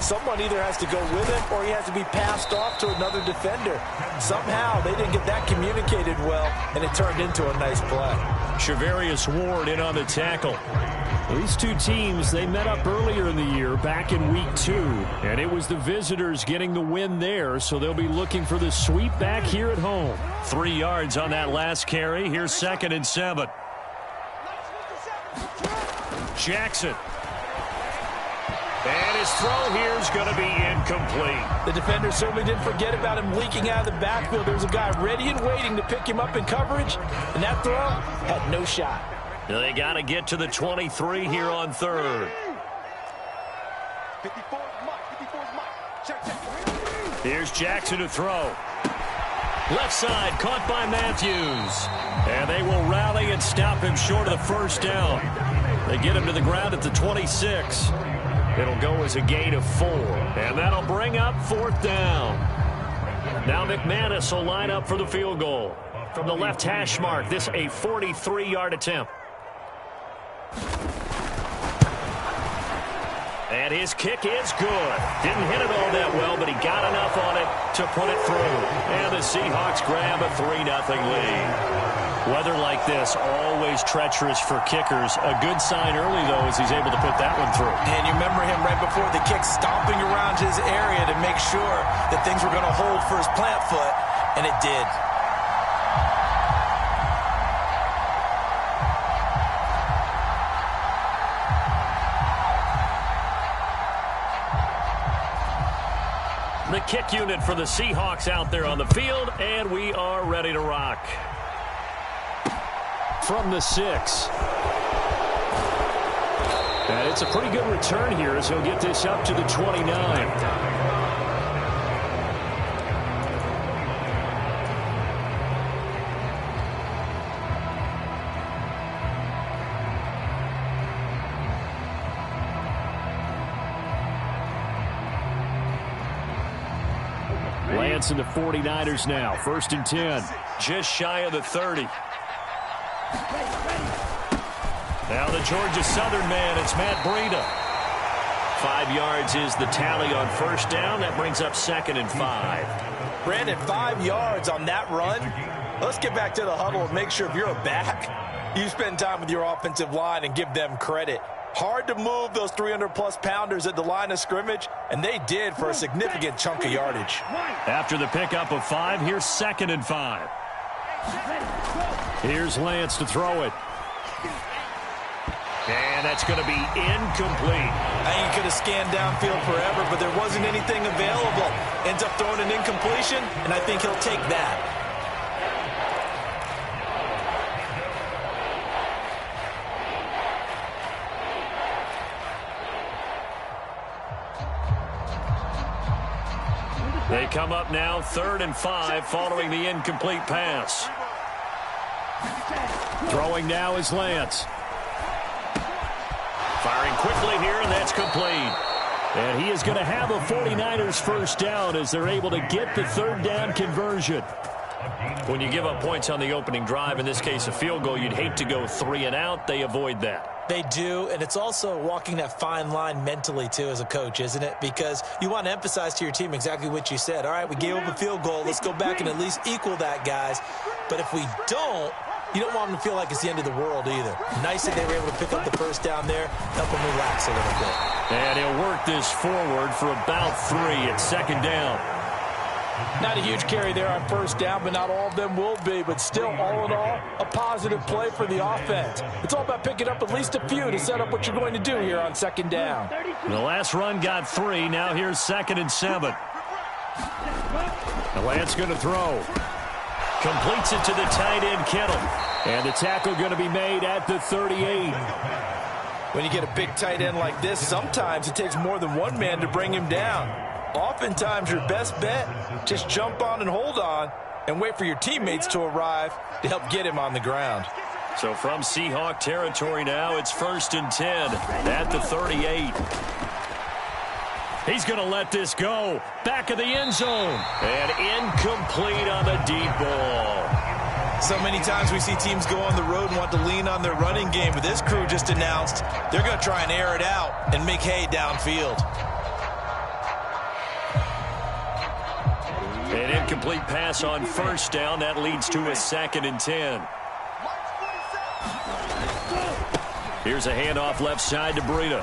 Someone either has to go with him or he has to be passed off to another defender. Somehow they didn't get that communicated well, and it turned into a nice play. Shavarius Ward in on the tackle. These two teams, they met up earlier in the year, back in week 2, and it was the visitors getting the win there, so they'll be looking for the sweep back here at home. 3 yards on that last carry. Here's 2nd and 7. Jackson. And his throw here is going to be incomplete. The defender certainly didn't forget about him leaking out of the backfield. There was a guy ready and waiting to pick him up in coverage, and that throw had no shot. They got to get to the 23 here on 3rd. Here's Jackson to throw. Left side, caught by Matthews. And they will rally and stop him short of the first down. They get him to the ground at the 26. It'll go as a gain of 4. And that'll bring up 4th down. Now McManus will line up for the field goal. From the left hash mark, this a 43-yard attempt. And his kick is good. Didn't hit it all that well, but he got enough on it to put it through. And the Seahawks grab a 3-0 lead. Weather like this, always treacherous for kickers. A good sign early, though, as he's able to put that one through. And you remember him right before the kick, stomping around his area to make sure that things were going to hold for his plant foot, and it did. The kick unit for the Seahawks out there on the field, and we are ready to rock. From the 6. And it's a pretty good return here as he'll get this up to the 29. Lance and the 49ers now. 1st and 10. Just shy of the 30. Now the Georgia Southern man, it's Matt Breida. 5 yards is the tally on 1st down. That brings up 2nd and 5. Brandon, 5 yards on that run. Let's get back to the huddle and make sure if you're a back, you spend time with your offensive line and give them credit. Hard to move those 300-plus pounders at the line of scrimmage, and they did for a significant chunk of yardage. After the pickup of 5, here's 2nd and 5. Here's Lance to throw it. And that's going to be incomplete. I think he could have scanned downfield forever, but there wasn't anything available. Ends up throwing an incompletion, and I think he'll take that. They come up now 3rd and 5 following the incomplete pass. Throwing now is Lance. Firing quickly here, and that's complete. And he is going to have a 49ers 1st down as they're able to get the 3rd down conversion. When you give up points on the opening drive, in this case a field goal, you'd hate to go 3 and out. They avoid that. They do, and it's also walking that fine line mentally, too, as a coach, isn't it? Because you want to emphasize to your team exactly what you said. All right, we gave up a field goal. Let's go back and at least equal that, guys. But if we don't, you don't want them to feel like it's the end of the world either. Nice that they were able to pick up the 1st down there, help them relax a little bit. And he'll work this forward for about 3 at 2nd down. Not a huge carry there on 1st down, but not all of them will be. But still, all in all, a positive play for the offense. It's all about picking up at least a few to set up what you're going to do here on 2nd down. The last run got 3. Now here's 2nd and 7. The Lance going to throw. Completes it to the tight end, Kittle. And the tackle going to be made at the 38. When you get a big tight end like this, sometimes it takes more than one man to bring him down. Oftentimes, your best bet, just jump on and hold on and wait for your teammates to arrive to help get him on the ground. So from Seahawk territory now, it's 1st and 10 at the 38. He's going to let this go. Back of the end zone. And incomplete on the deep ball. So many times we see teams go on the road and want to lean on their running game, but this crew just announced they're going to try and air it out and make hay downfield. An incomplete pass on first down. That leads to a 2nd and 10. Here's a handoff left side to Breida.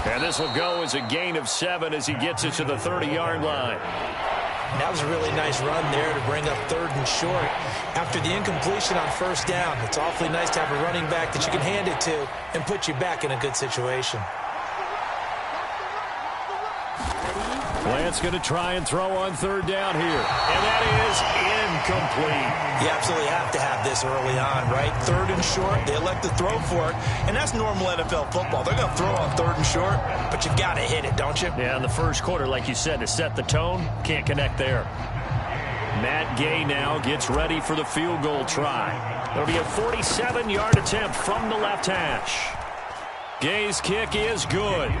And this will go as a gain of 7 as he gets it to the 30-yard line. That was a really nice run there to bring up 3rd and short. After the incompletion on first down, it's awfully nice to have a running back that you can hand it to and put you back in a good situation. Lance going to try and throw on 3rd down here. And that is incomplete. You absolutely have to have this early on, right? 3rd and short, they elect to throw for it. And that's normal NFL football. They're going to throw on 3rd and short, but you've got to hit it, don't you? Yeah, in the first quarter, like you said, to set the tone, can't connect there. Matt Gay now gets ready for the field goal try. It'll be a 47-yard attempt from the left hash. Gay's kick is good.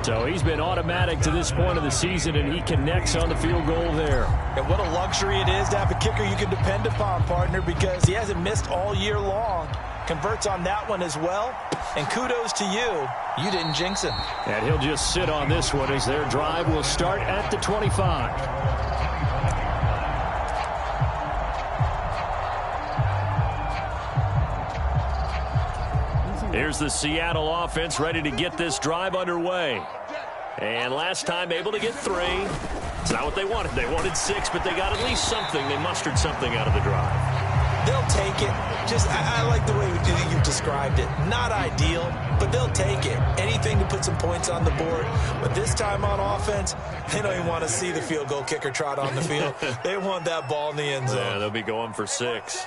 So he's been automatic to this point of the season, and he connects on the field goal there. And what a luxury it is to have a kicker you can depend upon, partner, because he hasn't missed all year long. Converts on that one as well. And kudos to you. You didn't jinx him. And he'll just sit on this one as their drive will start at the 25. Here's the Seattle offense ready to get this drive underway. And last time able to get 3. It's not what they wanted. They wanted 6, but they got at least something. They mustered something out of the drive. They'll take it. I like the way you've described it. Not ideal, but they'll take it. Anything to put some points on the board. But this time on offense, they don't even want to see the field goal kicker trot on the field. They want that ball in the end zone. Yeah, they'll be going for 6.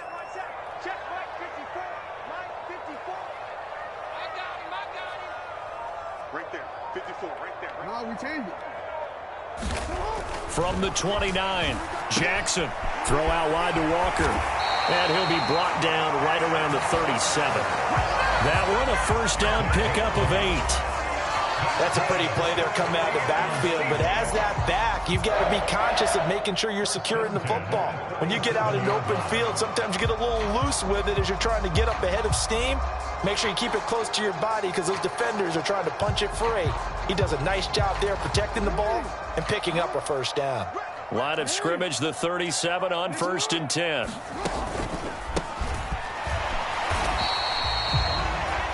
Right there, 54, right there. Right. No, we changed it. From the 29, Jackson. Throw out wide to Walker. And he'll be brought down right around the 37. That one, a first down pickup of 8. That's a pretty play there coming out of the backfield. But as that back, you've got to be conscious of making sure you're securing the football. When you get out in open field, sometimes you get a little loose with it as you're trying to get up ahead of steam. Make sure you keep it close to your body because those defenders are trying to punch it free. He does a nice job there protecting the ball and picking up a first down. Line of scrimmage, the 37 on 1st and 10.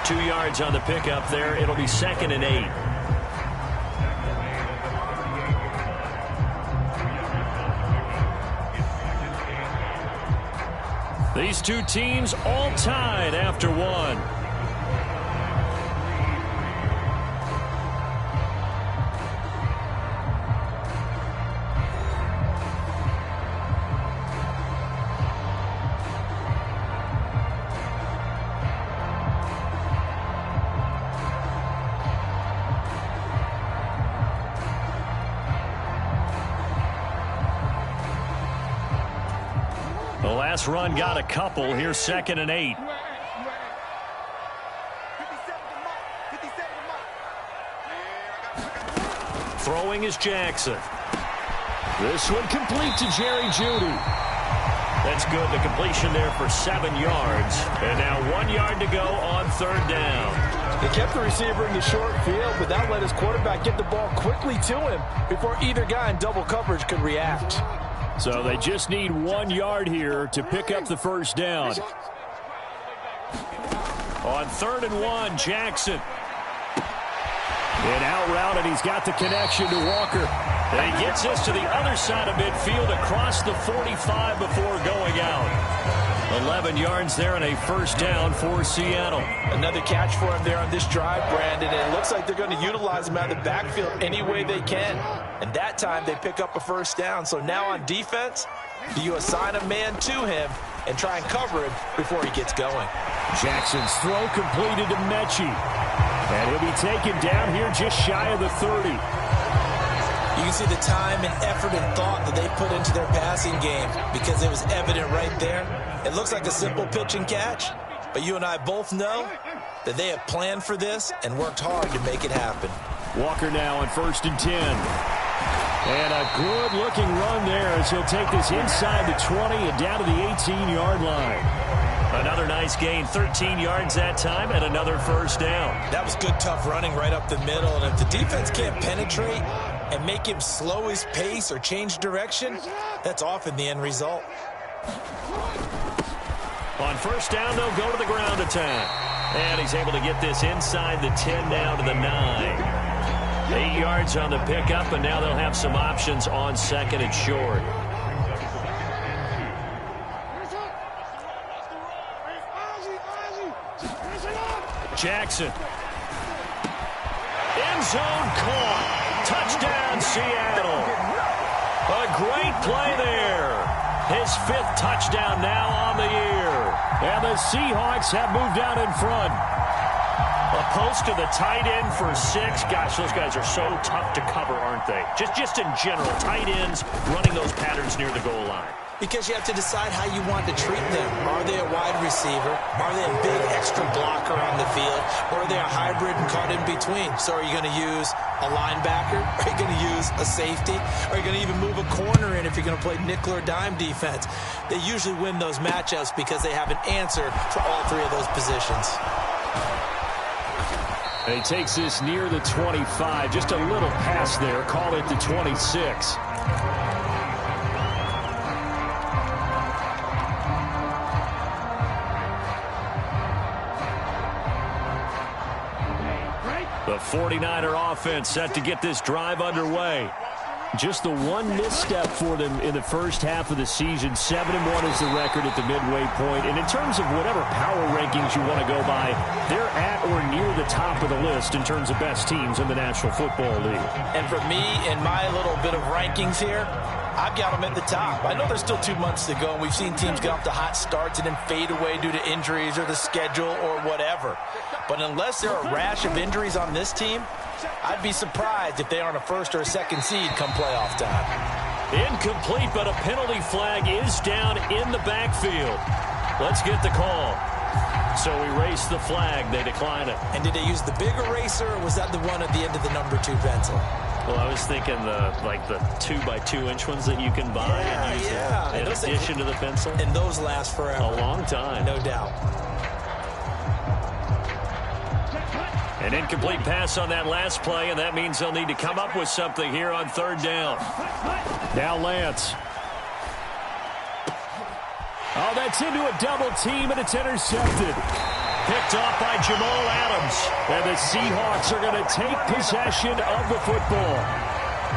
2 yards on the pickup there. It'll be 2nd and 8. These two teams all tied after 1. The last run got a couple. Here's 2nd and 8. Throwing is Jackson. This one complete to Jerry Jeudy. That's good. The completion there for 7 yards. And now 1 yard to go on 3rd down. They kept the receiver in the short field, but that let his quarterback get the ball quickly to him before either guy in double coverage could react. So they just need 1 yard here to pick up the first down. On 3rd and 1, Jackson. And out route, and he's got the connection to Walker. And he gets this to the other side of midfield across the 45 before going out. 11 yards there and a first down for Seattle. Another catch for him there on this drive, Brandon. And it looks like they're going to utilize him out of the backfield any way they can. And that time they pick up a first down. So now on defense, do you assign a man to him and try and cover him before he gets going? Jackson's throw completed to Mechie. And he'll be taken down here just shy of the 30. You can see the time and effort and thought that they put into their passing game because it was evident right there. It looks like a simple pitch and catch, but you and I both know that they have planned for this and worked hard to make it happen. Walker now on 1st and 10. And a good-looking run there as he'll take this inside the 20 and down to the 18-yard line. Another nice gain, 13 yards that time, and another first down. That was good, tough running right up the middle. And if the defense can't penetrate, and make him slow his pace or change direction, that's often the end result. On first down, they'll go to the ground attack. And he's able to get this inside the 10 now to the 9. 8 yards on the pickup, and now they'll have some options on second and short. Jackson. End zone caught. Touchdown, Seattle. A great play there. His 5th touchdown now on the year. And the Seahawks have moved out in front. A post to the tight end for 6. Gosh, those guys are so tough to cover, aren't they? Just in general, tight ends running those patterns near the goal line. Because you have to decide how you want to treat them. Are they a wide receiver? Are they a big extra blocker on the field? Or are they a hybrid and caught in between? So are you going to use a linebacker? Are you going to use a safety? Are you going to even move a corner in if you're going to play nickel or dime defense? They usually win those matchups because they have an answer for all 3 of those positions. And he takes this near the 25. Just a little pass there. Call it the 26. The 49er offense set to get this drive underway. Just the one misstep for them in the first half of the season. 7-1 is the record at the midway point. And in terms of whatever power rankings you want to go by, they're at or near the top of the list in terms of best teams in the National Football League. And for me, in my little bit of rankings here, I've got them at the top. I know there's still 2 months to go, and we've seen teams get off to hot starts and then fade away due to injuries or the schedule or whatever. But unless there are a rash of injuries on this team, I'd be surprised if they aren't a first or a second seed come playoff time. Incomplete, but a penalty flag is down in the backfield. Let's get the call. So erase the flag. They decline it. And did they use the big eraser, or was that the one at the end of the number 2 pencil? Well, I was thinking the 2x2-inch ones that you can buy and use in addition to the pencil. And those last forever. A long time. No doubt. An incomplete pass on that last play, and that means they'll need to come up with something here on 3rd down. Now Lance. Oh, that's into a double team, and it's intercepted. Picked off by Jamal Adams. And the Seahawks are going to take possession of the football.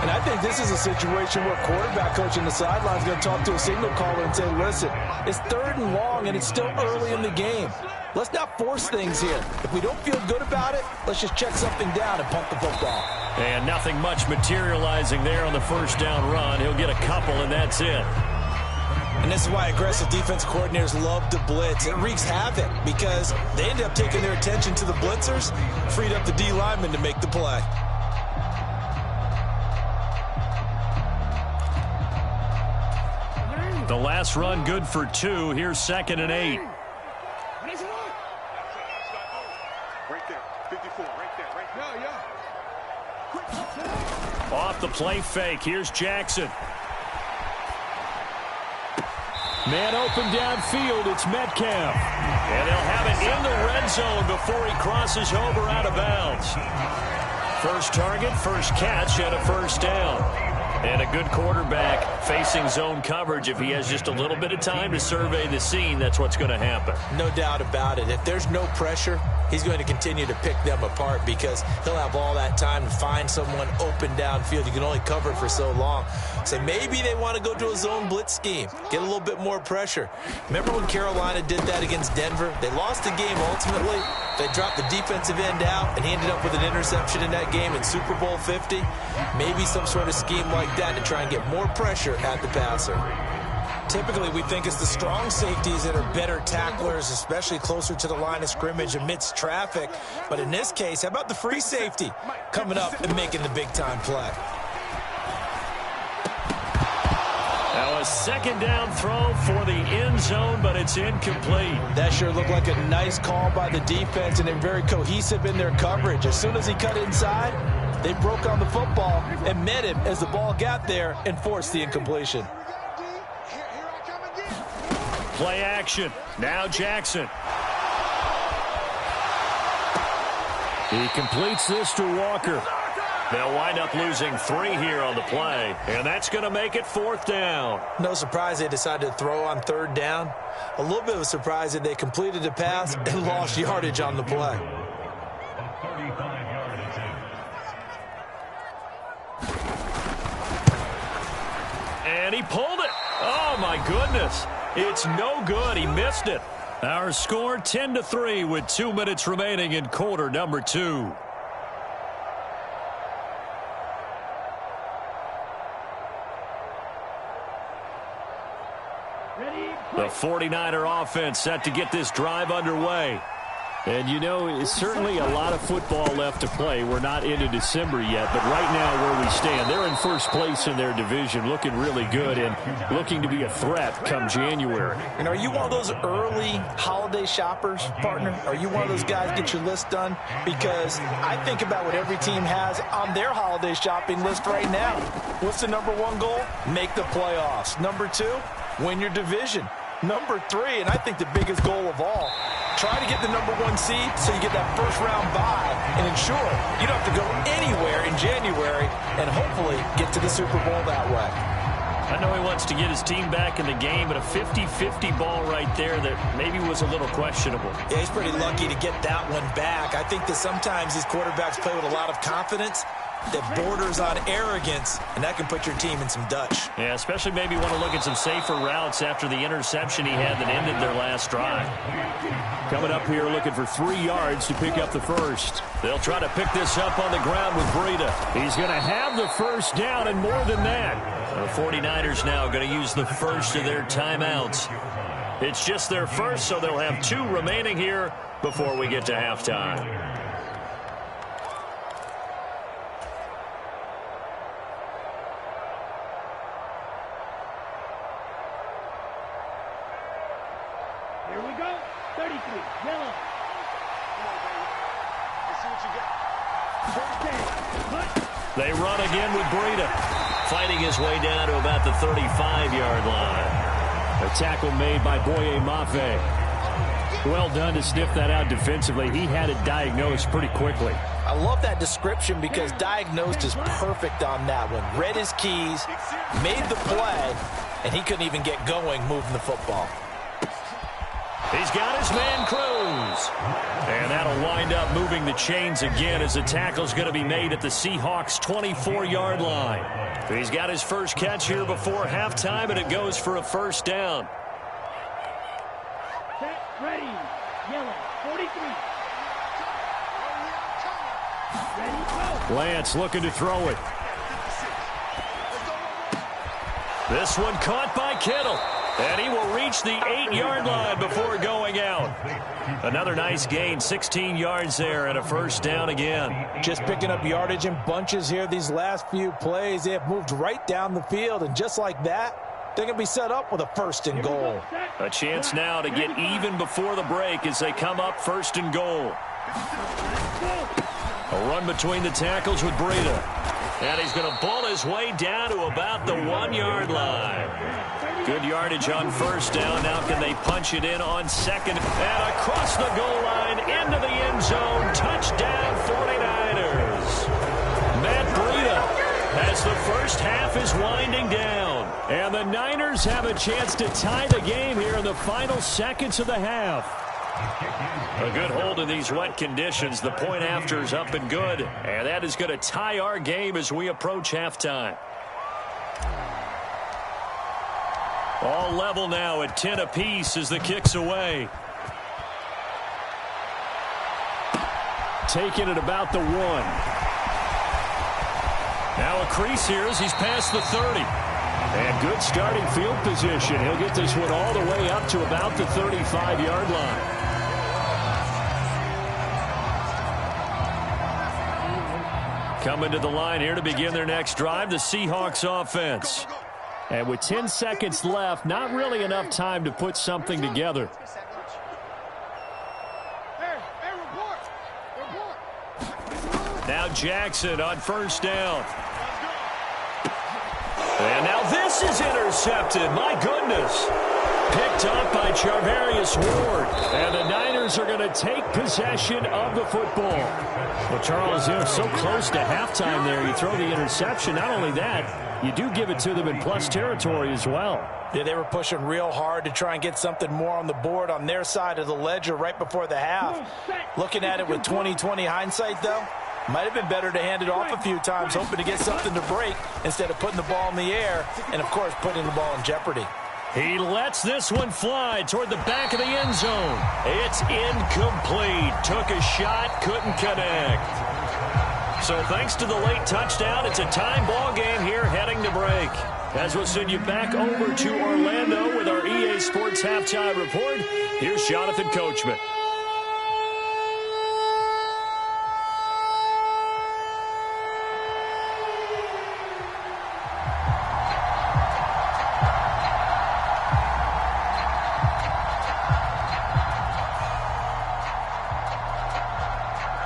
And I think this is a situation where quarterback coach on the sideline is going to talk to a signal caller and say, listen, it's 3rd and long, and it's still early in the game. Let's not force things here. If we don't feel good about it, let's just check something down and punt the football. And nothing much materializing there on the first down run. He'll get a couple, and that's it. And this is why aggressive defense coordinators love to blitz. It wreaks havoc because they end up taking their attention to the blitzers, freed up the D lineman to make the play. The last run good for 2. Here's 2nd and 8. Right there. 54. Right there. Off the play fake. Here's Jackson. Man open downfield. It's Metcalf. And they'll have it in the red zone before he crosses over out of bounds. First target, first catch, and a first down. And a good quarterback facing zone coverage. If he has just a little bit of time to survey the scene, that's what's going to happen. No doubt about it. If there's no pressure, he's going to continue to pick them apart because he'll have all that time to find someone open downfield. You can only cover for so long. So maybe they want to go to a zone blitz scheme, get a little bit more pressure. Remember when Carolina did that against Denver? They lost the game ultimately. They dropped the defensive end out, and he ended up with an interception in that game in Super Bowl 50. Maybe some sort of scheme like that to try and get more pressure at the passer. Typically, we think it's the strong safeties that are better tacklers, especially closer to the line of scrimmage amidst traffic. But in this case, how about the free safety coming up and making the big-time play? Now a second down throw for the end zone, but it's incomplete. That sure looked like a nice call by the defense, and they're very cohesive in their coverage. As soon as he cut inside, they broke on the football and met him as the ball got there and forced the incompletion. Play action. Now Jackson. He completes this to Walker. They'll wind up losing 3 here on the play, and that's going to make it 4th down. No surprise they decided to throw on 3rd down. A little bit of a surprise that they completed the pass and lost yardage on the play. And he pulled it. Oh, my goodness. It's no good. He missed it. Our score 10-3 with 2 minutes remaining in quarter number 2. The 49er offense set to get this drive underway. And, you know, it's certainly a lot of football left to play. We're not into December yet, but right now where we stand, they're in first place in their division, looking really good and looking to be a threat come January. And are you one of those early holiday shoppers, partner? Are you one of those guys get your list done? Because I think about what every team has on their holiday shopping list right now. What's the number 1 goal? Make the playoffs. Number 2, win your division. Number 3, and I think the biggest goal of all, try to get the number 1 seed so you get that first-round bye and ensure you don't have to go anywhere in January and hopefully get to the Super Bowl that way. I know he wants to get his team back in the game, but a 50-50 ball right there that maybe was a little questionable. Yeah, he's pretty lucky to get that one back. I think that sometimes these quarterbacks play with a lot of confidence that borders on arrogance, and that can put your team in some Dutch. Yeah, especially maybe want to look at some safer routes after the interception he had that ended their last drive. Coming up here looking for 3 yards to pick up the first. They'll try to pick this up on the ground with Breida. He's going to have the first down and more than that. The 49ers now going to use the first of their timeouts. It's just their first, so they'll have 2 remaining here before we get to halftime. Here we go. 33. Yellow. Come on, baby. Let's see what you got. First down. They run again with Breida. Fighting his way down to about the 35-yard line. A tackle made by Boye Mafe. Well done to sniff that out defensively. He had it diagnosed pretty quickly. I love that description because diagnosed is perfect on that one. Read his keys, made the play, and he couldn't even get going moving the football. He's got his man Cruz. And that'll wind up moving the chains again as the tackle's going to be made at the Seahawks' 24-yard line. He's got his first catch here before halftime, and it goes for a first down. Set, ready. Yellow. 43. Ready, go. Lance looking to throw it. This one caught by Kittle. And he will reach the 8-yard line before going out. Another nice gain, 16 yards there and a first down again. Just picking up yardage in bunches here these last few plays. They have moved right down the field, and just like that, they're going to be set up with a first and goal. A chance now to get even before the break as they come up first and goal. A run between the tackles with Breida. And he's going to ball his way down to about the 1-yard line. Good yardage on first down. Now can they punch it in on second? And across the goal line into the end zone. Touchdown 49ers. Matt Breida as the first half is winding down. And the Niners have a chance to tie the game here in the final seconds of the half. A good hold in these wet conditions. The point after is up and good. And that is going to tie our game as we approach halftime. All level now at 10 apiece as the kick's away. Taking it about the 1. Now a crease here as he's past the 30. And good starting field position. He'll get this one all the way up to about the 35-yard line. Coming to the line here to begin their next drive, the Seahawks offense. And with 10 seconds left, not really enough time to put something together. Now Jackson on first down. And now this is intercepted. My goodness. Picked up by Charvarius Ward. And the Niners Steelers are going to take possession of the football. Well, Charles, you're so close to halftime there. You throw the interception. Not only that, you do give it to them in plus territory as well. Yeah, they were pushing real hard to try and get something more on the board on their side of the ledger right before the half. Looking at it with 20/20 hindsight, though, might have been better to hand it off a few times, hoping to get something to break instead of putting the ball in the air and, of course, putting the ball in jeopardy. He lets this one fly toward the back of the end zone. It's incomplete. Took a shot, couldn't connect. So thanks to the late touchdown, it's a time ball game here heading to break. As we'll send you back over to Orlando with our EA Sports Halftime Report, here's Jonathan Coachman.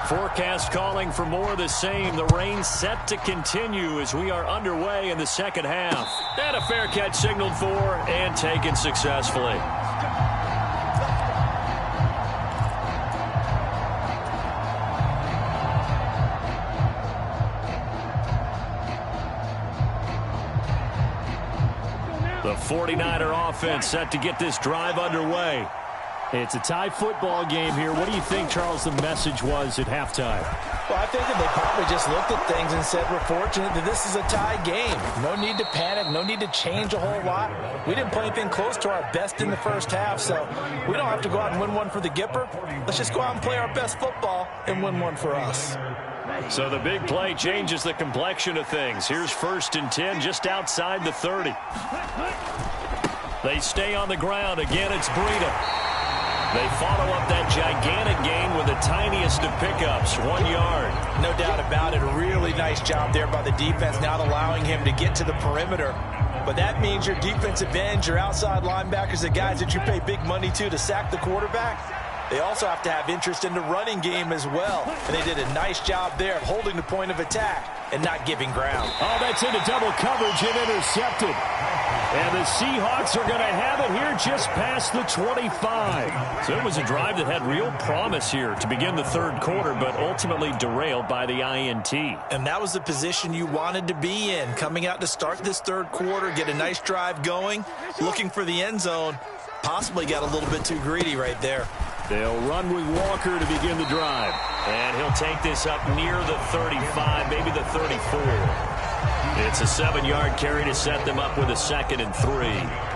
Forecast calling for more of the same. The rain set to continue as we are underway in the second half. And a fair catch signaled for and taken successfully. The 49er offense set to get this drive underway. It's a tie football game here. What do you think, Charles, the message was at halftime? Well, I think that they probably just looked at things and said, we're fortunate that this is a tie game. No need to panic. No need to change a whole lot. We didn't play anything close to our best in the first half, so we don't have to go out and win one for the Gipper. Let's just go out and play our best football and win one for us. So the big play changes the complexion of things. Here's 1st and 10 just outside the 30. They stay on the ground. Again, it's Breida. They follow up that gigantic gain with the tiniest of pickups, 1 yard. No doubt about it. A really nice job there by the defense, not allowing him to get to the perimeter. But that means your defensive ends, your outside linebackers, the guys that you pay big money to sack the quarterback, they also have to have interest in the running game as well. And they did a nice job there of holding the point of attack and not giving ground. Oh, that's into double coverage and intercepted. And the Seahawks are going to have it here just past the 25. So it was a drive that had real promise here to begin the third quarter, but ultimately derailed by the INT. And that was the position you wanted to be in, coming out to start this third quarter, get a nice drive going, looking for the end zone. Possibly got a little bit too greedy right there. They'll run with Walker to begin the drive. And he'll take this up near the 35, maybe the 34. It's a 7-yard carry to set them up with a 2nd and 3.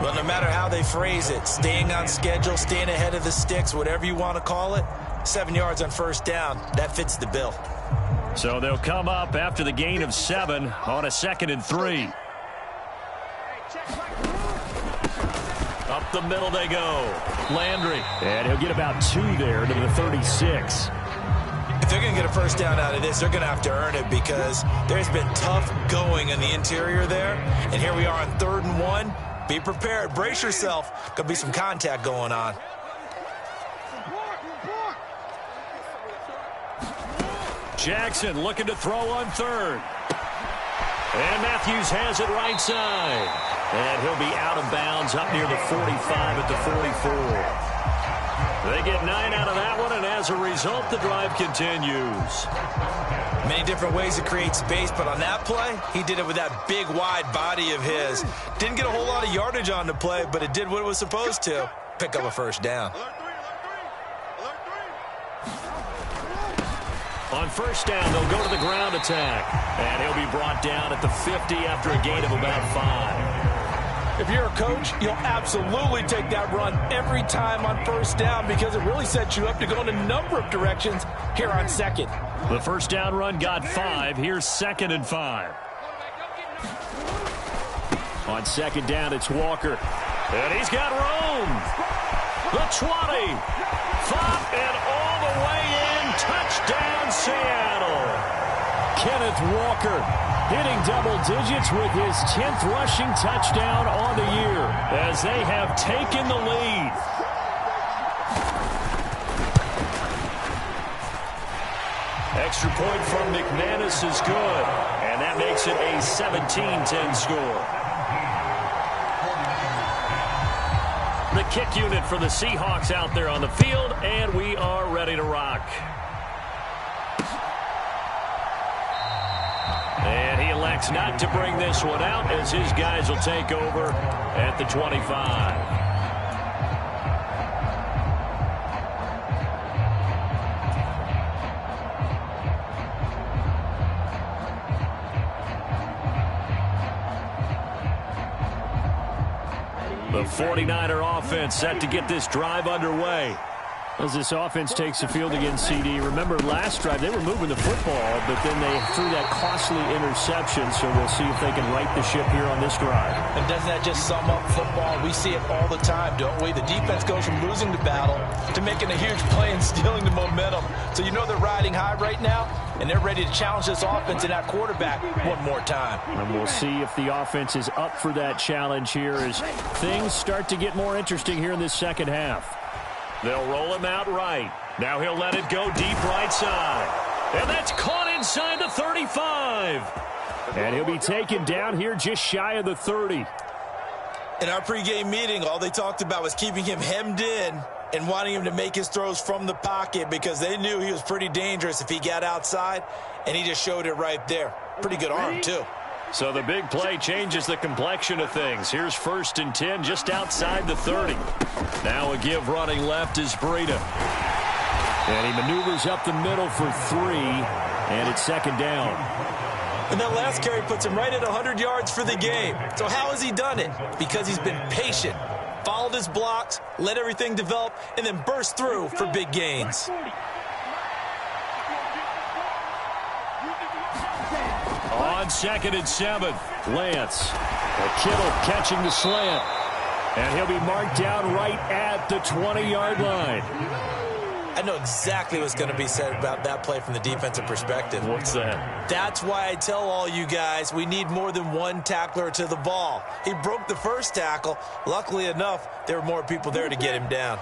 Well, no matter how they phrase it, staying on schedule, staying ahead of the sticks, whatever you want to call it, 7 yards on 1st down, that fits the bill. So they'll come up after the gain of 7 on a 2nd and 3. Up the middle they go. Landry. And he'll get about 2 there to the 36. If they're going to get a 1st down out of this, they're going to have to earn it because there's been tough going in the interior there. And here we are on 3rd and 1. Be prepared. Brace yourself. Going to be some contact going on. Jackson looking to throw on 3rd. And Matthews has it right side. And he'll be out of bounds up near the 45 at the 44. They get 9 out of that one, and as a result, the drive continues. Many different ways to create space, but on that play, he did it with that big, wide body of his. Didn't get a whole lot of yardage on the play, but it did what it was supposed to. Pick up a 1st down. On 1st down, they'll go to the ground attack. And he'll be brought down at the 50 after a gain of about 5. If you're a coach, you'll absolutely take that run every time on 1st down because it really sets you up to go in a number of directions here on 2nd. The 1st down run got 5. Here's 2nd and 5. On 2nd down, it's Walker. And he's got room. The 20. Flop and all the way in. Touchdown, Seattle. Kenneth Walker hitting double digits with his 10th rushing touchdown on the year as they have taken the lead. Extra point from McManus is good, and that makes it a 17-10 score. the kick unit for the Seahawks out there on the field, and we are ready to rock. And he elects not to bring this one out as his guys will take over at the 25. The 49er offense set to get this drive underway. As this offense takes the field against CD, remember last drive they were moving the football, but then they threw that costly interception, so we'll see if they can right the ship here on this drive. And doesn't that just sum up football? We see it all the time, don't we? The defense goes from losing the battle to making a huge play and stealing the momentum. So you know they're riding high right now, and they're ready to challenge this offense and that quarterback one more time. And we'll see if the offense is up for that challenge here as things start to get more interesting here in this second half. They'll roll him out right. Now he'll let it go deep right side. And that's caught inside the 35. And he'll be taken down here just shy of the 30. In our pregame meeting, all they talked about was keeping him hemmed in and wanting him to make his throws from the pocket because they knew he was pretty dangerous if he got outside, and he just showed it right there. Pretty good arm, too. So the big play changes the complexion of things. Here's 1st and 10 just outside the 30. Now a give running left is Breida. And he maneuvers up the middle for 3, and it's 2nd down. And that last carry puts him right at 100 yards for the game. So how has he done it? Because he's been patient, followed his blocks, let everything develop, and then burst through for big gains. On 2nd and 7, Lance. Kittle catching the slant. And he'll be marked down right at the 20-yard line. I know exactly what's going to be said about that play from the defensive perspective. What's that? That's why I tell all you guys we need more than one tackler to the ball. He broke the first tackle. Luckily enough, there were more people there to get him down.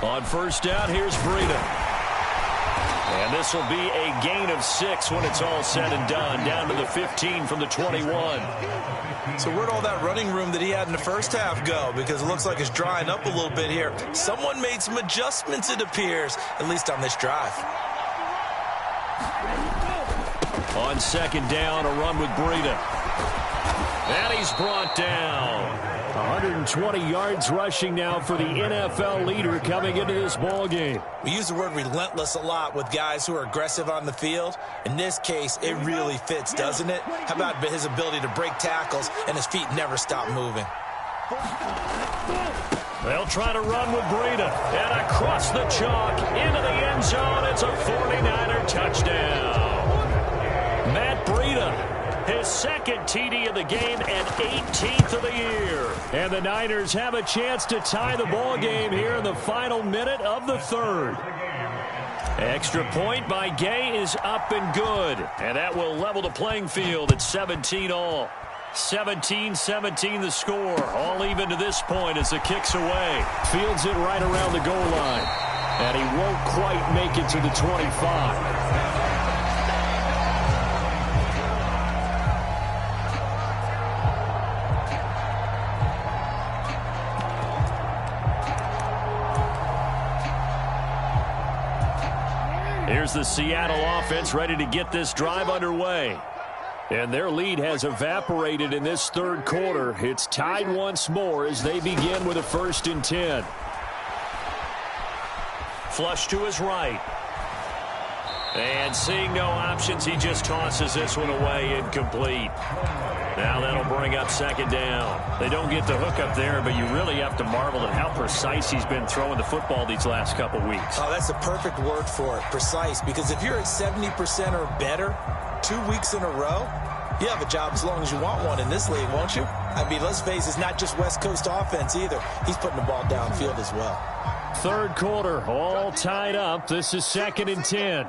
On 1st down, here's Breida. And this will be a gain of 6 when it's all said and done, down to the 15 from the 21. So where'd all that running room that he had in the first half go? Because it looks like it's drying up a little bit here. Someone made some adjustments, it appears, at least on this drive. On 2nd down, a run with Breida. And he's brought down. 120 yards rushing now for the NFL leader coming into this ball game. We use the word relentless a lot with guys who are aggressive on the field. In this case, it really fits, doesn't it? How about his ability to break tackles and his feet never stop moving? They'll try to run with Breida. And across the chalk into the end zone. It's a 49er touchdown. Matt Breida. His 2nd TD of the game and 18th of the year. And the Niners have a chance to tie the ball game here in the final minute of the 3rd. Extra point by Gay is up and good. And that will level the playing field at 17 all. 17-17 the score. All even to this point as the kick's away. Fields it right around the goal line. And he won't quite make it to the 25. Here's the Seattle offense ready to get this drive underway. And their lead has evaporated in this 3rd quarter. It's tied once more as they begin with a 1st and 10. Flush to his right. And seeing no options, he just tosses this one away incomplete. Now that'll bring up 2nd down. They don't get the hook up there, but you really have to marvel at how precise he's been throwing the football these last couple weeks. Oh, that's the perfect word for it, precise. Because if you're at 70% or better 2 weeks in a row, you have a job as long as you want one in this league, won't you? I mean, let's face it, it's not just West Coast offense either. He's putting the ball downfield as well. 3rd quarter, all tied up. This is 2nd and 10.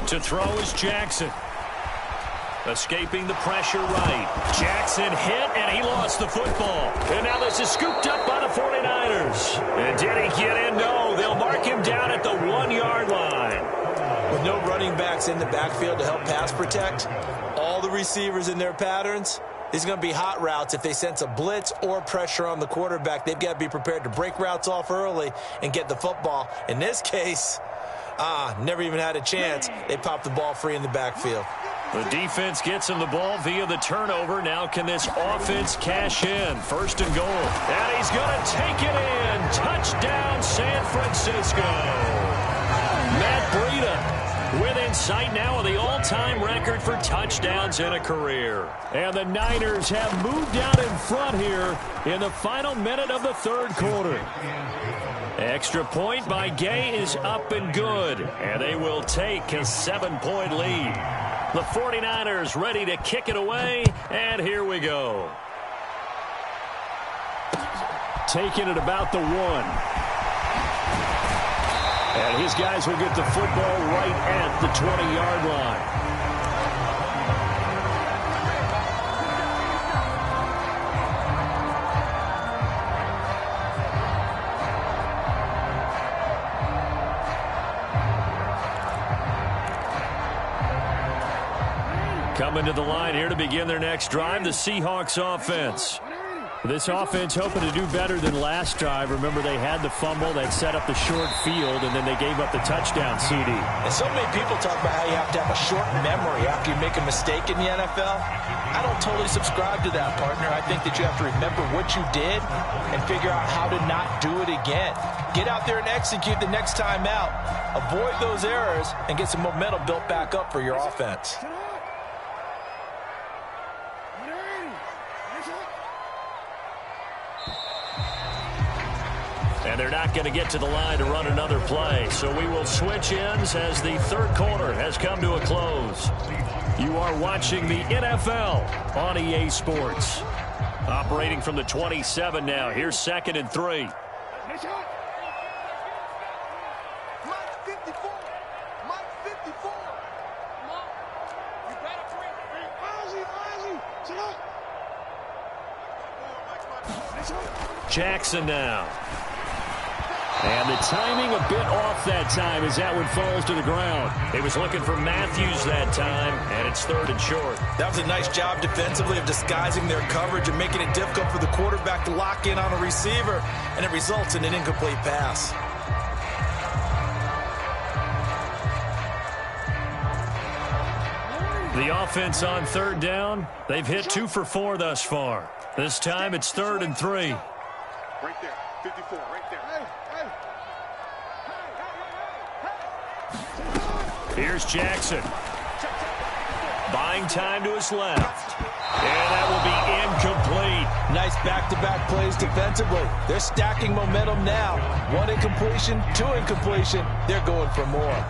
To throw is Jackson. Escaping the pressure right. Jackson hit, and he lost the football. And now this is scooped up by the 49ers. And did he get in? No, They'll mark him down at the 1-yard line. With no running backs in the backfield to help pass protect, all the receivers in their patterns, these are going to be hot routes. If they sense a blitz or pressure on the quarterback, they've got to be prepared to break routes off early and get the football. In this case, never even had a chance. They popped the ball free in the backfield. The defense gets him the ball via the turnover. Now can this offense cash in? 1st and goal. And he's going to take it in. Touchdown, San Francisco. Matt Breida within sight now of the all-time record for touchdowns in a career. And the Niners have moved out in front here in the final minute of the 3rd quarter. Extra point by Gay is up and good. And they will take a 7-point lead. The 49ers ready to kick it away. And here we go. Taking it about the 1. And his guys will get the football right at the 20-yard line. Coming to the line here to begin their next drive, the Seahawks offense. This offense hoping to do better than last drive. Remember, they had the fumble, they set up the short field, and then they gave up the touchdown, CD. And so many people talk about how you have to have a short memory after you make a mistake in the NFL. I don't totally subscribe to that, partner. I think that you have to remember what you did and figure out how to not do it again. Get out there and execute the next time out. Avoid those errors and get some momentum built back up for your offense. And they're not going to get to the line to run another play. So we will switch ends as the 3rd quarter has come to a close. You are watching the NFL on EA Sports. Operating from the 27 now. Here's 2nd and 3. Jackson now. And the timing a bit off that time as that one falls to the ground. He was looking for Matthews that time, and it's 3rd and short. That was a nice job defensively of disguising their coverage and making it difficult for the quarterback to lock in on a receiver, and it results in an incomplete pass. The offense on 3rd down, they've hit 2 for 4 thus far. This time it's 3rd and 3. Right there, 54, right there. Here's Jackson. Buying time to his left. And that will be incomplete. Nice back-to-back plays defensively. They're stacking momentum now. 1 incompletion, 2 incompletion. They're going for more.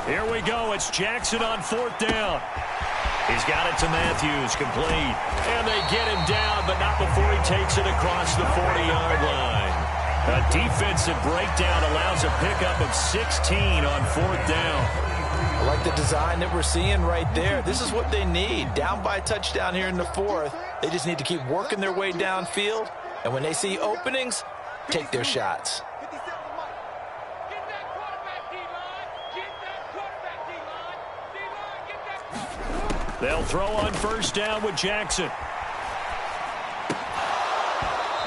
Here we go. It's Jackson on 4th down. He's got it to Matthews, complete. And they get him down, but not before he takes it across the 40-yard line. A defensive breakdown allows a pickup of 16 on 4th down. I like the design that we're seeing right there. This is what they need. Down by a touchdown here in the 4th. They just need to keep working their way downfield. And when they see openings, take their shots. They'll throw on 1st down with Jackson.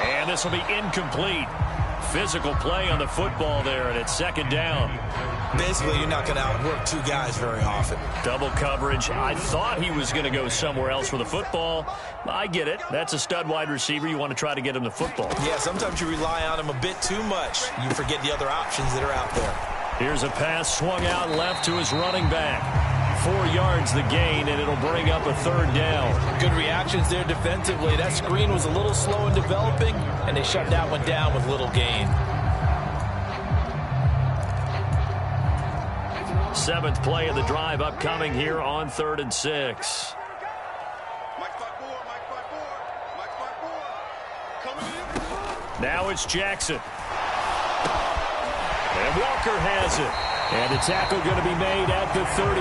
And this will be incomplete. Physical play on the football there, and it's 2nd down. Basically, you're not going to outwork 2 guys very often. Double coverage. I thought he was going to go somewhere else with the football. I get it. That's a stud wide receiver. You want to try to get him the football. Yeah, sometimes you rely on him a bit too much. You forget the other options that are out there. Here's a pass swung out left to his running back. 4 yards the gain, and it'll bring up a 3rd down. Good reactions there defensively. That screen was a little slow in developing, and they shut that one down with little gain. 7th play of the drive upcoming here on 3rd and 6. Now it's Jackson. And Walker has it. And a tackle going to be made at the 38.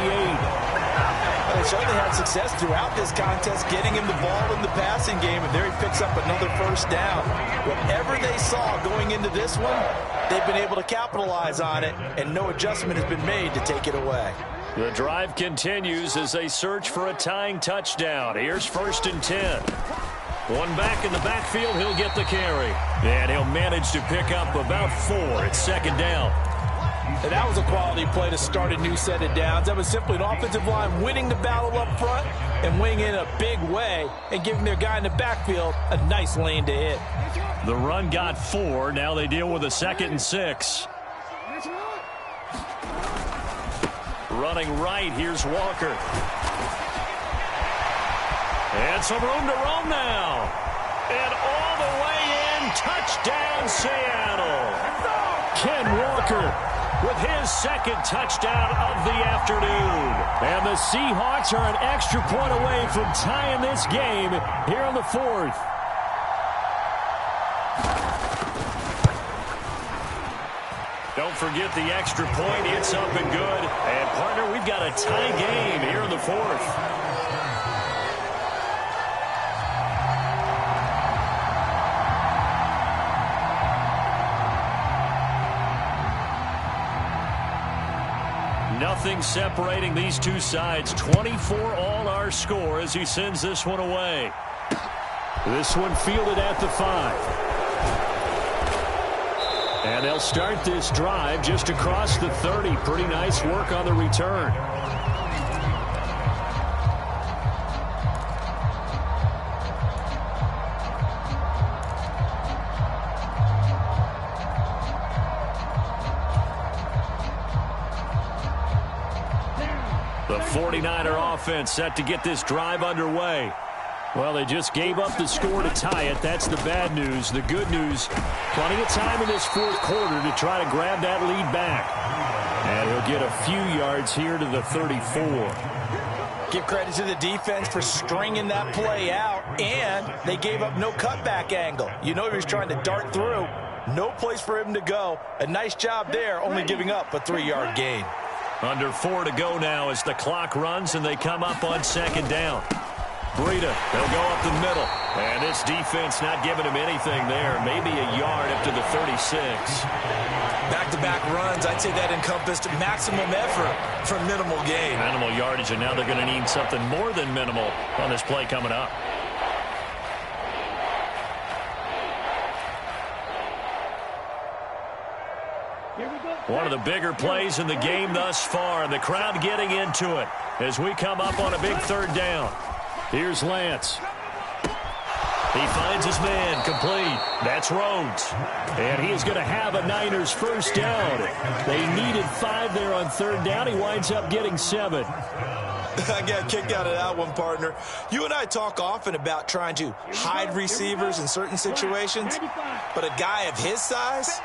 They certainly had success throughout this contest getting him the ball in the passing game, and there he picks up another 1st down. Whatever they saw going into this one, they've been able to capitalize on it, and no adjustment has been made to take it away. The drive continues as they search for a tying touchdown. Here's 1st and 10. One back in the backfield, he'll get the carry. And he'll manage to pick up about 4 at 2nd down. And that was a quality play to start a new set of downs. That was simply an offensive line winning the battle up front and winning in a big way and giving their guy in the backfield a nice lane to hit. The run got 4. Now they deal with a 2nd and 6. Running right, here's Walker. And some room to roam now. And all the way in, touchdown Seattle. Ken Walker with his 2nd touchdown of the afternoon. And the Seahawks are an extra point away from tying this game here in the 4th. Don't forget the extra point. It's up and good. And, partner, we've got a tie game here in the 4th. Nothing separating these two sides. 24 all our score as he sends this one away. This one fielded at the 5. And they'll start this drive just across the 30. Pretty nice work on the return. The 49er offense set to get this drive underway. Well, they just gave up the score to tie it. That's the bad news. The good news, plenty of time in this 4th quarter to try to grab that lead back. And he'll get a few yards here to the 34. Give credit to the defense for stringing that play out, and they gave up no cutback angle. You know he was trying to dart through. No place for him to go. A nice job there, only giving up a 3-yard gain. Under 4 to go now as the clock runs and they come up on 2nd down. Breida, they'll go up the middle. And this defense not giving him anything there. Maybe a yard up to the 36. Back-to-back runs, I'd say that encompassed maximum effort for minimal gain. Minimal yardage, and now they're going to need something more than minimal on this play coming up. One of the bigger plays in the game thus far, and the crowd getting into it as we come up on a big 3rd down. Here's Lance. He finds his man, complete. That's Rhodes. And he is going to have a Niners 1st down. They needed 5 there on 3rd down. He winds up getting 7. I got kicked out of that one, partner. You and I talk often about trying to hide receivers in certain situations, but a guy of his size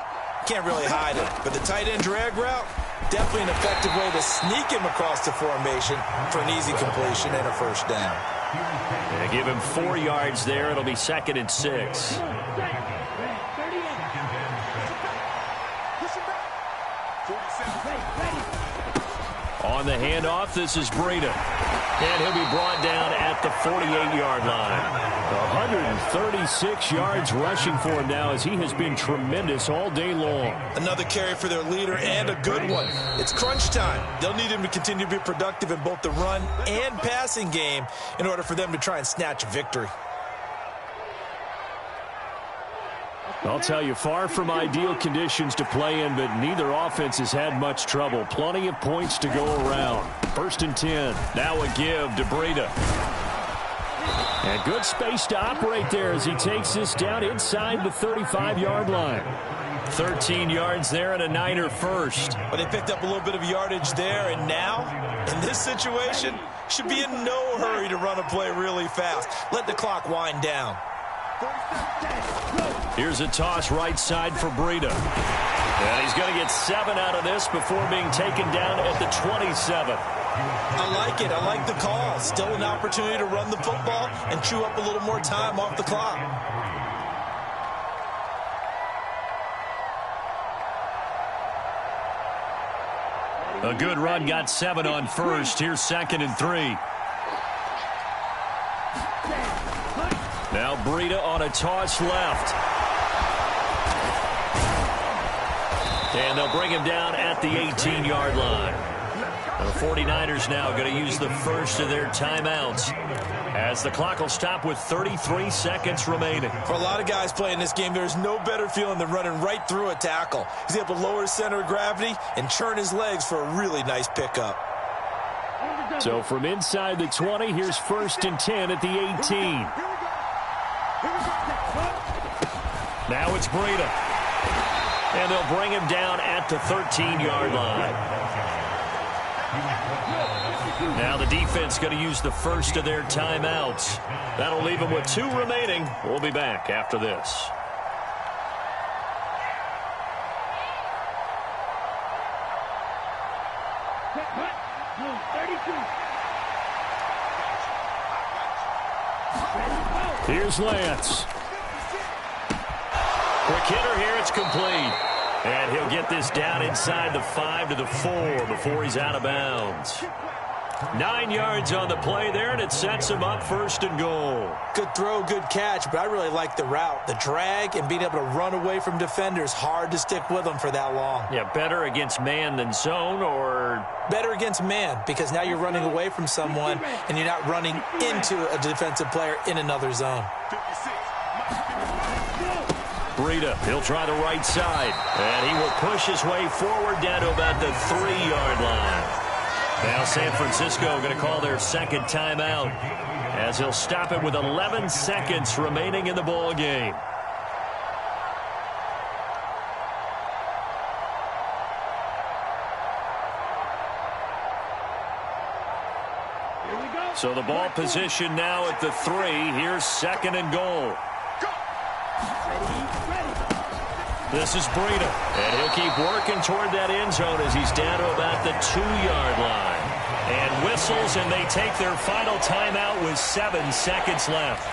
can't really hide it. But the tight end drag route, definitely an effective way to sneak him across the formation for an easy completion and a 1st down. They give him 4 yards there. It'll be 2nd and 6. On the handoff, this is Breida. And he'll be brought down at the 48-yard line. 136 yards rushing for him now as he has been tremendous all day long. Another carry for their leader and a good one. It's crunch time. They'll need him to continue to be productive in both the run and passing game in order for them to try and snatch a victory. I'll tell you, far from ideal conditions to play in, but neither offense has had much trouble. Plenty of points to go around. 1st and 10. Now a give to Breida. And good space to operate there as he takes this down inside the 35-yard line. 13 yards there and a Niner first. Well, they picked up a little bit of yardage there, and now, in this situation, should be in no hurry to run a play really fast. Let the clock wind down. Here's a toss right side for Breida. And he's going to get 7 out of this before being taken down at the 27. I like it. I like the call. Still an opportunity to run the football and chew up a little more time off the clock. A good run, got 7 on first. Here's 2nd and 3. Now Breida on a toss left. And they'll bring him down at the 18-yard line. The 49ers now going to use the first of their timeouts as the clock will stop with 33 seconds remaining. For a lot of guys playing this game, there's no better feeling than running right through a tackle. He's able to lower his center of gravity and churn his legs for a really nice pickup. So from inside the 20, here's 1st and 10 at the 18. Now it's Breida. And they'll bring him down at the 13-yard line. Now the defense going to use the first of their timeouts. That'll leave them with 2 remaining. We'll be back after this. Here's Lance. Quick hitter here. It's complete. And he'll get this down inside the 5 to the 4 before he's out of bounds. 9 yards on the play there, and it sets him up 1st and goal. Good throw, good catch, but I really like the route. The drag and being able to run away from defenders, hard to stick with them for that long. Yeah, better against man than zone, or? Better against man, because now you're running away from someone, and you're not running into a defensive player in another zone. Breida, he'll try the right side, and he will push his way forward down to about the 3-yard line. Now San Francisco going to call their 2nd timeout as he'll stop it with 11 seconds remaining in the ball game. So the ball position now at the 3. Here's 2nd and goal. This is Breida, and he'll keep working toward that end zone as he's down to about the 2-yard line. And whistles, and they take their final timeout with 7 seconds left.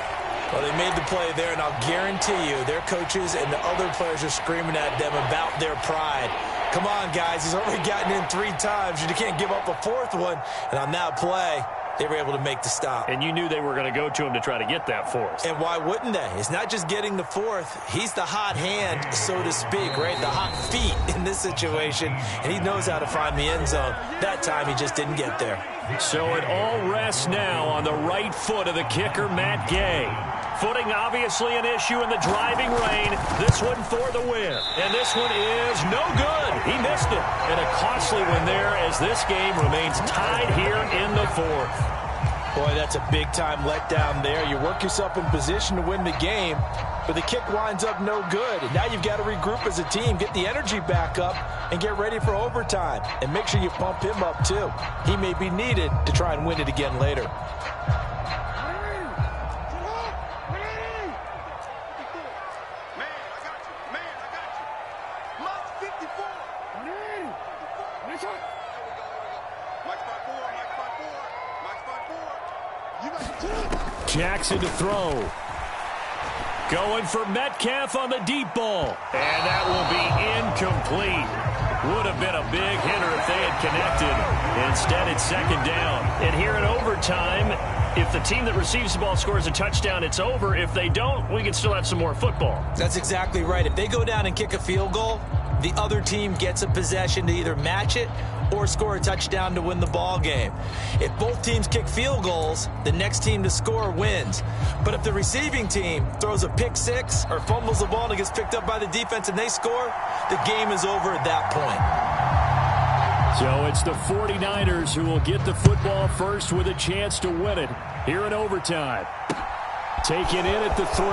Well, they made the play there, and I'll guarantee you their coaches and the other players are screaming at them about their pride. Come on, guys. He's already gotten in 3 times. You can't give up a 4th one. And on that play, they were able to make the stop. And you knew they were going to go to him to try to get that 4th. And why wouldn't they? It's not just getting the 4th. He's the hot hand, so to speak, right? The hot feet in this situation. And he knows how to find the end zone. That time, he just didn't get there. So it all rests now on the right foot of the kicker, Matt Gay. Footing obviously an issue in the driving rain. This one for the win. And this one is no good. He missed it. And a costly one there as this game remains tied here in the 4th. Boy, that's a big-time letdown there. You work yourself in position to win the game, but the kick winds up no good. And now you've got to regroup as a team, get the energy back up, and get ready for overtime. And make sure you pump him up, too. He may be needed to try and win it again later. Jackson to throw. Going for Metcalf on the deep ball. And that will be incomplete. Would have been a big hitter if they had connected. Instead, it's 2nd down. And here in overtime, if the team that receives the ball scores a touchdown, it's over. If they don't, we can still have some more football. That's exactly right. If they go down and kick a field goal, the other team gets a possession to either match it or score a touchdown to win the ball game. If both teams kick field goals, the next team to score wins. But if the receiving team throws a pick 6 or fumbles the ball and it gets picked up by the defense and they score, the game is over at that point. So it's the 49ers who will get the football first with a chance to win it here in overtime. Taken in at the 3.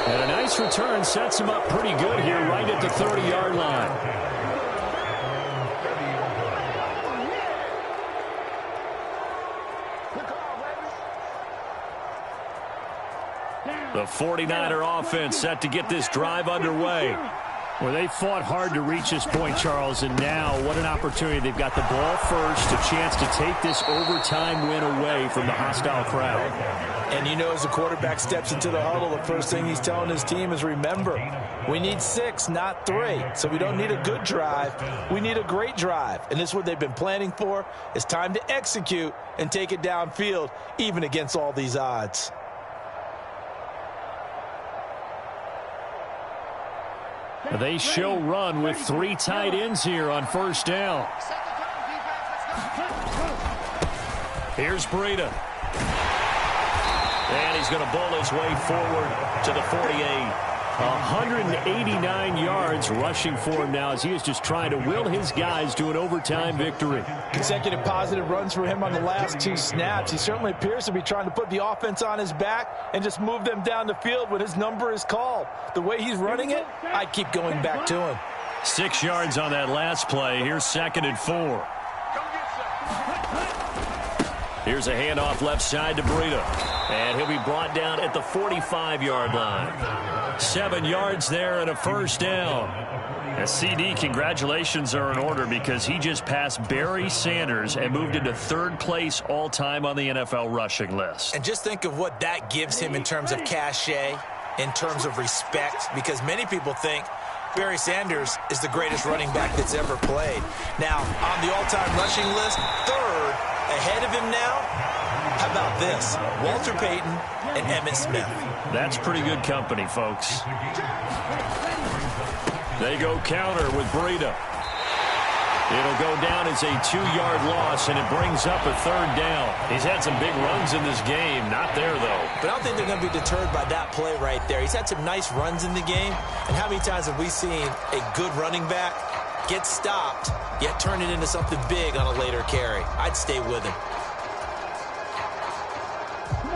And a nice nice return sets him up pretty good here right at the 30-yard line. The 49er offense set to get this drive underway. Well, they fought hard to reach this point, Charles, and now what an opportunity. They've got the ball first, a chance to take this overtime win away from the hostile crowd. And you know, as the quarterback steps into the huddle, the first thing he's telling his team is, remember, we need 6, not 3. So we don't need a good drive. We need a great drive. And this is what they've been planning for. It's time to execute and take it downfield, even against all these odds. They show run with 3 tight ends here on first down. Here's Breida. And he's going to bowl his way forward to the 48. 189 yards rushing for him now as he is just trying to will his guys to an overtime victory. Consecutive positive runs for him on the last 2 snaps. He certainly appears to be trying to put the offense on his back and just move them down the field when his number is called. The way he's running it, I'd keep going back to him. 6 yards on that last play. Here's 2nd and 4. Here's a handoff left side to Breida. And he'll be brought down at the 45-yard line. 7 yards there and a first down. As CD, congratulations are in order because he just passed Barry Sanders and moved into 3rd place all-time on the NFL rushing list. And just think of what that gives him in terms of cachet, in terms of respect, because many people think Barry Sanders is the greatest running back that's ever played. Now, on the all-time rushing list, 3rd, ahead of him now, how about this? Walter Payton and Emmitt Smith. That's pretty good company, folks. They go counter with Breida. It'll go down as a 2-yard loss, and it brings up a 3rd down. He's had some big runs in this game. Not there, though. But I don't think they're going to be deterred by that play right there. He's had some nice runs in the game. And how many times have we seen a good running back get stopped, yet turn it into something big on a later carry? I'd stay with him.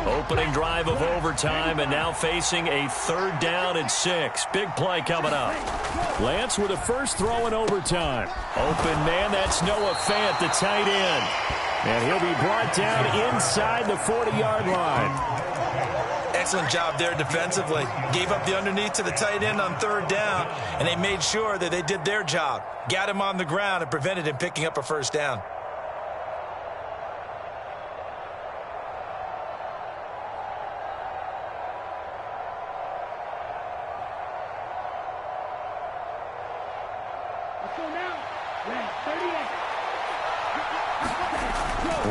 Opening drive of overtime, and now facing a 3rd down and 6. Big play coming up. Lance with a first throw in overtime. Open man, that's Noah Fant, the tight end. And he'll be brought down inside the 40-yard line. Excellent job there defensively. Gave up the underneath to the tight end on 3rd down, and they made sure that they did their job. Got him on the ground and prevented him picking up a first down.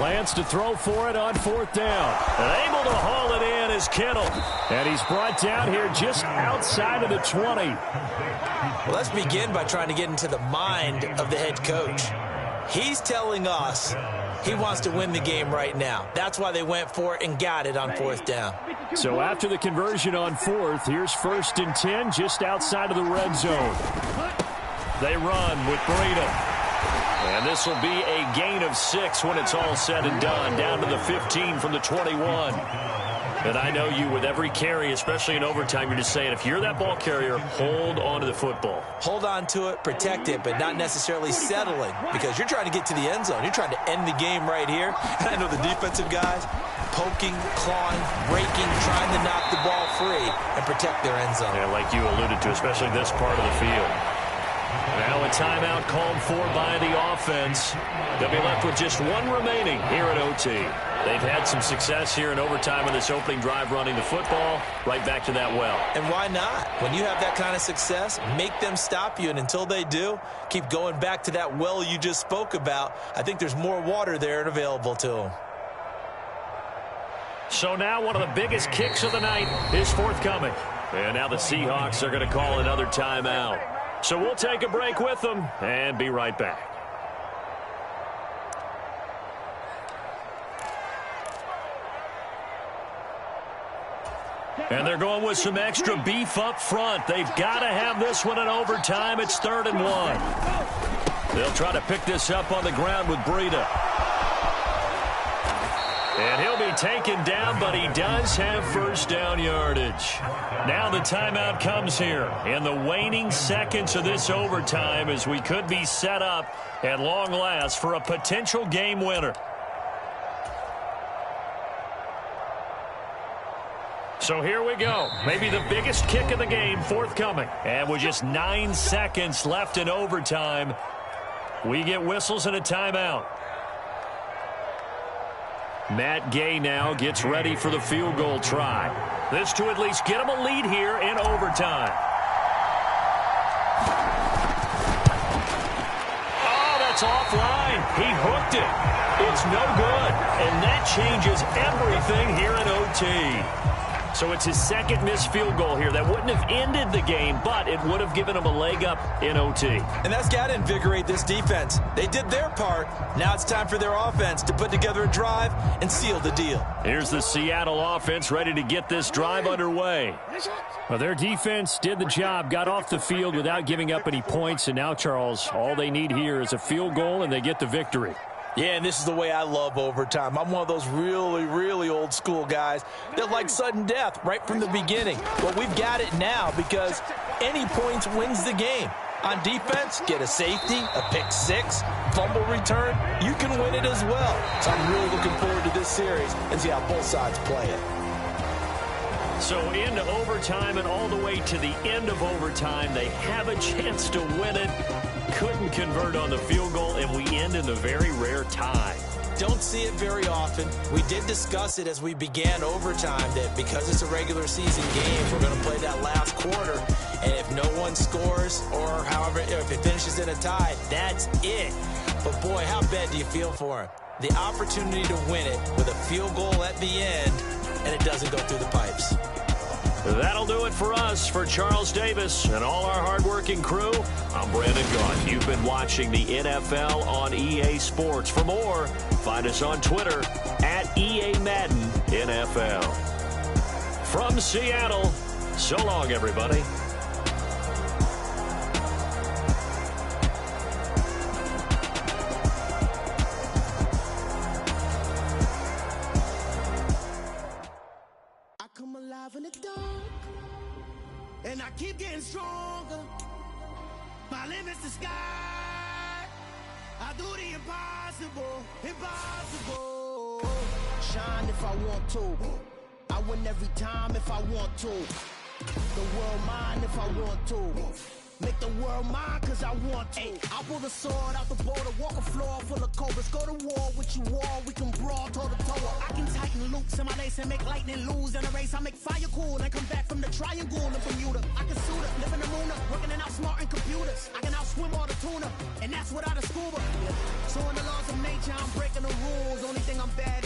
Lance to throw for it on 4th down. And able to haul it in is Kittle. And he's brought down here just outside of the 20. Well, let's begin by trying to get into the mind of the head coach. He's telling us he wants to win the game right now. That's why they went for it and got it on 4th down. So after the conversion on 4th, here's 1st and 10 just outside of the red zone. They run with Breida. And this will be a gain of 6 when it's all said and done, down to the 15 from the 21. And I know you, with every carry, especially in overtime, you're just saying, if you're that ball carrier, hold on to the football. Hold on to it, protect it, but not necessarily settling, because you're trying to get to the end zone. You're trying to end the game right here. And I know the defensive guys poking, clawing, breaking, trying to knock the ball free and protect their end zone. Yeah, like you alluded to, especially this part of the field. Now a timeout called for by the offense. They'll be left with just 1 remaining here at OT. They've had some success here in overtime on this opening drive running the football. Right back to that well. And why not? When you have that kind of success, make them stop you. And until they do, keep going back to that well you just spoke about. I think there's more water there and available to them. So now one of the biggest kicks of the night is forthcoming. And now the Seahawks are going to call another timeout. So we'll take a break with them and be right back. And they're going with some extra beef up front. They've got to have this one in overtime. It's 3rd and 1. They'll try to pick this up on the ground with Breida. And he'll be taken down, but he does have first down yardage. Now the timeout comes here in the waning seconds of this overtime as we could be set up at long last for a potential game winner. So here we go. Maybe the biggest kick of the game forthcoming. And with just 9 seconds left in overtime, we get whistles and a timeout. Matt Gay now gets ready for the field goal try. This to at least get him a lead here in overtime. Oh, that's offline. He hooked it. It's no good. And that changes everything here in OT. So it's his second missed field goal here. That wouldn't have ended the game, but it would have given him a leg up in OT. And that's got to invigorate this defense. They did their part. Now it's time for their offense to put together a drive and seal the deal. Here's the Seattle offense ready to get this drive underway. Well, their defense did the job, got off the field without giving up any points, and now, Charles, all they need here is a field goal, and they get the victory. Yeah, and this is the way I love overtime. I'm one of those really, really old school guys that like sudden death right from the beginning. But we've got it now because any points wins the game. On defense, get a safety, a pick six, fumble return, you can win it as well. So I'm really looking forward to this series and see how both sides play it. So into overtime and all the way to the end of overtime, they have a chance to win it. Couldn't convert on the field goal, and we end in the very rare tie. Don't see it very often. We did discuss it as we began overtime that because it's a regular season game, we're going to play that last quarter. And if no one scores or however, if it finishes in a tie, that's it. But boy, how bad do you feel for him? The opportunity to win it with a field goal at the end, and it doesn't go through the pipes. That'll do it for us. For Charles Davis and all our hardworking crew, I'm Brandon Gaughan. You've been watching the NFL on EA Sports. For more, find us on Twitter at EA Madden NFL. From Seattle, so long, everybody. Come alive in the dark, and I keep getting stronger. My limit's the sky. I do the impossible, impossible. Shine if I want to. I win every time if I want to. The world mine if I want to. Make the world mine cause I want to. I pull the sword out the border, walk a floor full of cobras. Go to war with you all, we can brawl toe to toe. I can tighten loops in my lace and make lightning lose in a race. I make fire cool and come back from the triangle in Bermuda. I can suit it, live in the moon, working and outsmarting computers. I can outswim all the tuna, and that's without a scuba. So in the laws of nature, I'm breaking the rules. Only thing I'm bad